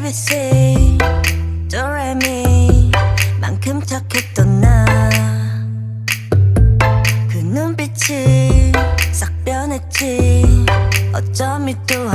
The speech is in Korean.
ABC 도레미 만큼 착했던 나 그 눈빛이 싹 변했지 어쩜 이 또한